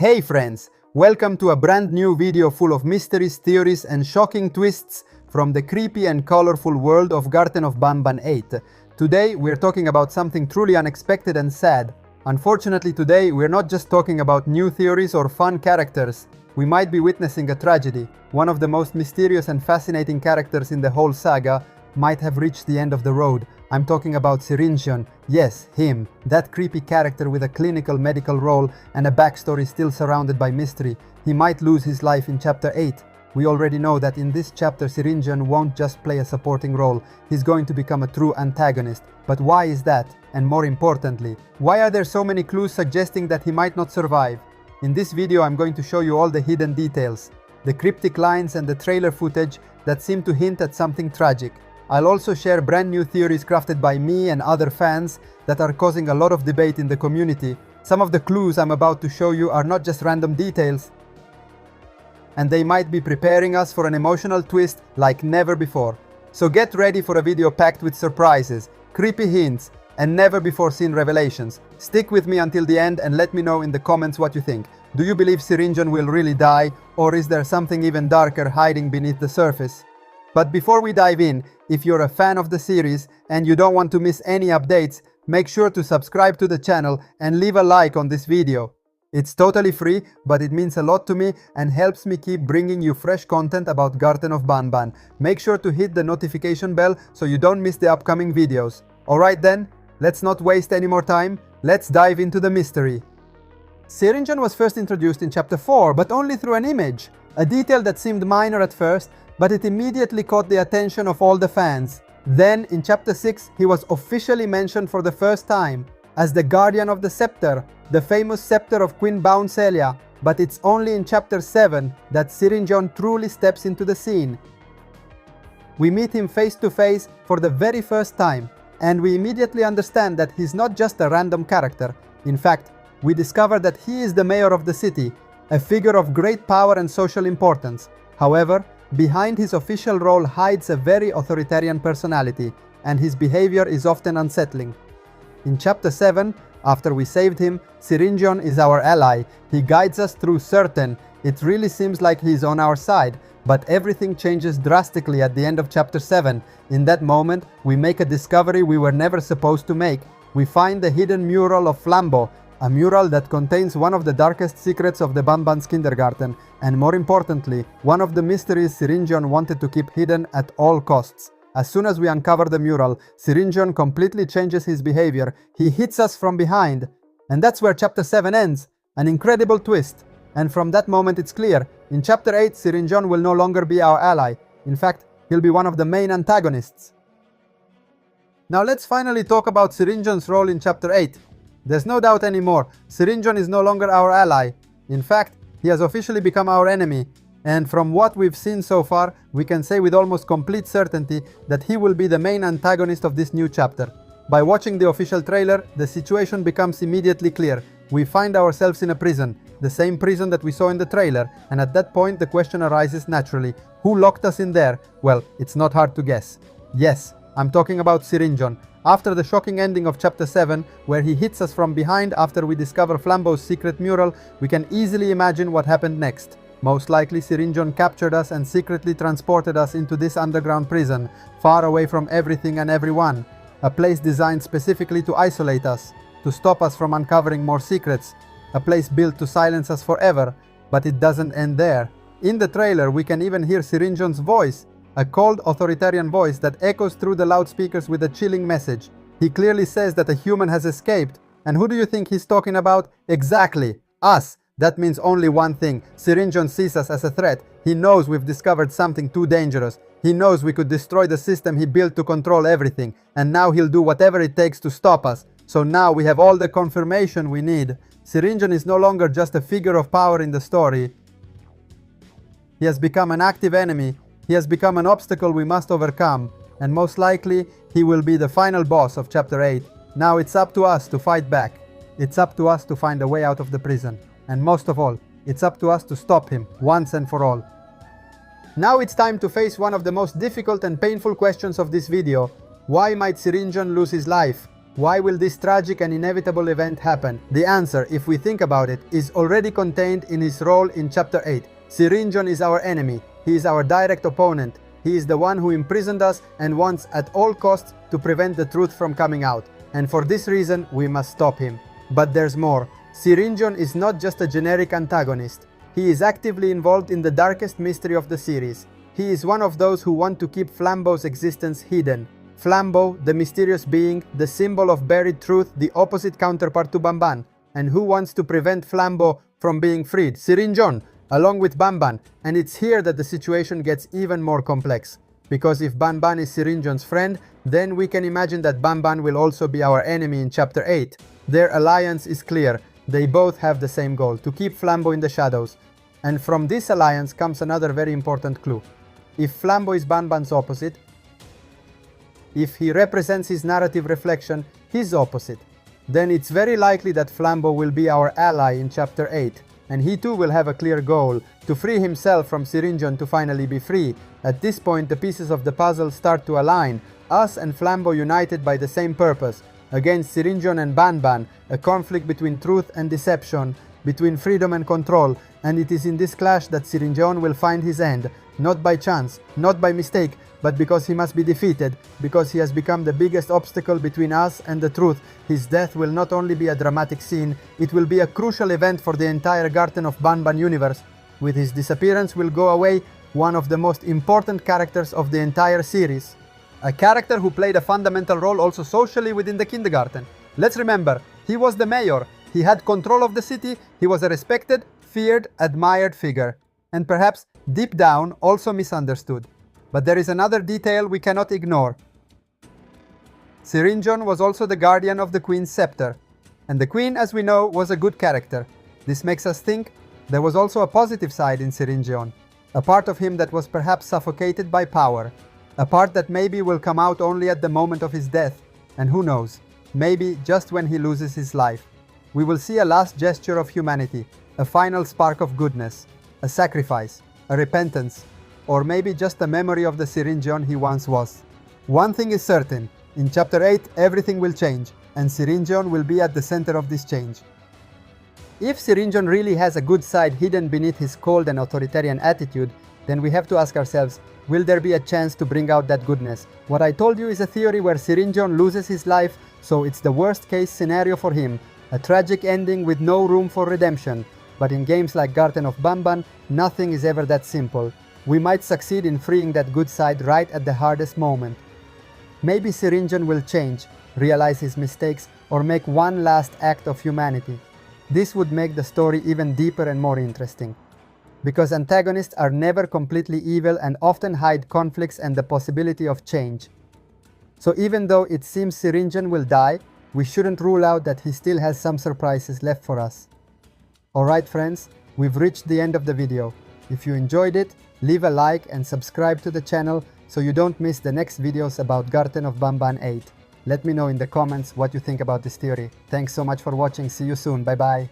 Hey friends, welcome to a brand new video full of mysteries, theories and shocking twists from the creepy and colorful world of Garten of Banban 8. Today we're talking about something truly unexpected and sad. Unfortunately today we're not just talking about new theories or fun characters. We might be witnessing a tragedy. One of the most mysterious and fascinating characters in the whole saga might have reached the end of the road. I'm talking about Serinjun. Yes, him. That creepy character with a clinical medical role and a backstory still surrounded by mystery. He might lose his life in chapter 8. We already know that in this chapter Serinjun won't just play a supporting role. He's going to become a true antagonist. But why is that? And more importantly, why are there so many clues suggesting that he might not survive? In this video I'm going to show you all the hidden details, the cryptic lines and the trailer footage that seem to hint at something tragic. I'll also share brand new theories crafted by me and other fans that are causing a lot of debate in the community. Some of the clues I'm about to show you are not just random details, and they might be preparing us for an emotional twist like never before. So get ready for a video packed with surprises, creepy hints, and never before seen revelations. Stick with me until the end and let me know in the comments what you think. Do you believe Serinjun will really die, or is there something even darker hiding beneath the surface? But before we dive in, if you're a fan of the series and you don't want to miss any updates, make sure to subscribe to the channel and leave a like on this video. It's totally free, but it means a lot to me and helps me keep bringing you fresh content about Garten of Banban. Make sure to hit the notification bell so you don't miss the upcoming videos. Alright then, let's not waste any more time, let's dive into the mystery. Serinjun was first introduced in chapter 4, but only through an image. A detail that seemed minor at first, but it immediately caught the attention of all the fans. Then, in chapter 6, he was officially mentioned for the first time as the Guardian of the Scepter, the famous scepter of Queen Bauncelia. But it's only in chapter 7 that Serinjun truly steps into the scene. We meet him face to face for the very first time, and we immediately understand that he's not just a random character. In fact, we discover that he is the mayor of the city, a figure of great power and social importance. However, behind his official role hides a very authoritarian personality, and his behavior is often unsettling. In chapter 7, after we saved him, Serinjun is our ally. He guides us through certain. It really seems like he's on our side, but everything changes drastically at the end of chapter 7. In that moment, we make a discovery we were never supposed to make. We find the hidden mural of Flambeau, a mural that contains one of the darkest secrets of the Banban's kindergarten, and more importantly, one of the mysteries Serinjun wanted to keep hidden at all costs. As soon as we uncover the mural, Serinjun completely changes his behavior. He hits us from behind. And that's where chapter 7 ends. An incredible twist. And from that moment it's clear, in chapter 8 Serinjun will no longer be our ally. In fact, he'll be one of the main antagonists. Now let's finally talk about Serinjun's role in chapter 8. There's no doubt anymore, Serinjun is no longer our ally. In fact, he has officially become our enemy. And from what we've seen so far, we can say with almost complete certainty that he will be the main antagonist of this new chapter. By watching the official trailer, the situation becomes immediately clear. We find ourselves in a prison, the same prison that we saw in the trailer, and at that point the question arises naturally, who locked us in there? Well, it's not hard to guess. Yes, I'm talking about Serinjun. After the shocking ending of chapter 7, where he hits us from behind after we discover Flambeau's secret mural, we can easily imagine what happened next. Most likely Serinjun captured us and secretly transported us into this underground prison, far away from everything and everyone. A place designed specifically to isolate us, to stop us from uncovering more secrets. A place built to silence us forever, but it doesn't end there. In the trailer we can even hear Serinjun's voice, a cold authoritarian voice that echoes through the loudspeakers with a chilling message. He clearly says that a human has escaped. And who do you think he's talking about? Exactly, us. That means only one thing. Serinjun sees us as a threat. He knows we've discovered something too dangerous. He knows we could destroy the system he built to control everything. And now he'll do whatever it takes to stop us. So now we have all the confirmation we need. Serinjun is no longer just a figure of power in the story. He has become an active enemy. He has become an obstacle we must overcome. And most likely, he will be the final boss of chapter 8. Now it's up to us to fight back. It's up to us to find a way out of the prison. And most of all, it's up to us to stop him, once and for all. Now it's time to face one of the most difficult and painful questions of this video. Why might Serinjun lose his life? Why will this tragic and inevitable event happen? The answer, if we think about it, is already contained in his role in chapter 8. Serinjun is our enemy. He is our direct opponent. He is the one who imprisoned us and wants at all costs to prevent the truth from coming out. And for this reason, we must stop him. But there's more. Serinjun is not just a generic antagonist. He is actively involved in the darkest mystery of the series. He is one of those who want to keep Flambeau's existence hidden. Flambeau, the mysterious being, the symbol of buried truth, the opposite counterpart to Banban. And who wants to prevent Flambeau from being freed? Serinjun, along with Banban. And it's here that the situation gets even more complex. Because if Banban is Serinjun's friend, then we can imagine that Banban will also be our enemy in chapter 8. Their alliance is clear. They both have the same goal, to keep Flambeau in the shadows. And from this alliance comes another very important clue. If Flambeau is Banban's opposite, if he represents his narrative reflection, his opposite, then it's very likely that Flambeau will be our ally in chapter 8. And he too will have a clear goal, to free himself from Serinjun to finally be free. At this point, the pieces of the puzzle start to align, us and Flambeau united by the same purpose, against Serinjun and Banban, a conflict between truth and deception, between freedom and control, and it is in this clash that Serinjun will find his end, not by chance, not by mistake, but because he must be defeated, because he has become the biggest obstacle between us and the truth. His death will not only be a dramatic scene, it will be a crucial event for the entire Garten of Banban universe. With his disappearance will go away one of the most important characters of the entire series. A character who played a fundamental role also socially within the kindergarten. Let's remember, he was the mayor, he had control of the city, he was a respected, feared, admired figure, and perhaps, deep down, also misunderstood. But there is another detail we cannot ignore. Serinjun was also the guardian of the Queen's scepter, and the Queen, as we know, was a good character. This makes us think there was also a positive side in Serinjun, a part of him that was perhaps suffocated by power, a part that maybe will come out only at the moment of his death, and who knows, maybe just when he loses his life. We will see a last gesture of humanity, a final spark of goodness, a sacrifice, a repentance, or maybe just a memory of the Serinjun he once was. One thing is certain, in chapter 8 everything will change, and Serinjun will be at the center of this change. If Serinjun really has a good side hidden beneath his cold and authoritarian attitude, then we have to ask ourselves, will there be a chance to bring out that goodness? What I told you is a theory where Serinjun loses his life, so it's the worst case scenario for him, a tragic ending with no room for redemption. But in games like Garten of Banban, nothing is ever that simple. We might succeed in freeing that good side right at the hardest moment. Maybe Serinjun will change, realize his mistakes, or make one last act of humanity. This would make the story even deeper and more interesting. Because antagonists are never completely evil and often hide conflicts and the possibility of change. So even though it seems Serinjun will die, we shouldn't rule out that he still has some surprises left for us. Alright friends, we've reached the end of the video. If you enjoyed it, leave a like and subscribe to the channel so you don't miss the next videos about Garten of Banban 8. Let me know in the comments what you think about this theory. Thanks so much for watching. See you soon. Bye bye.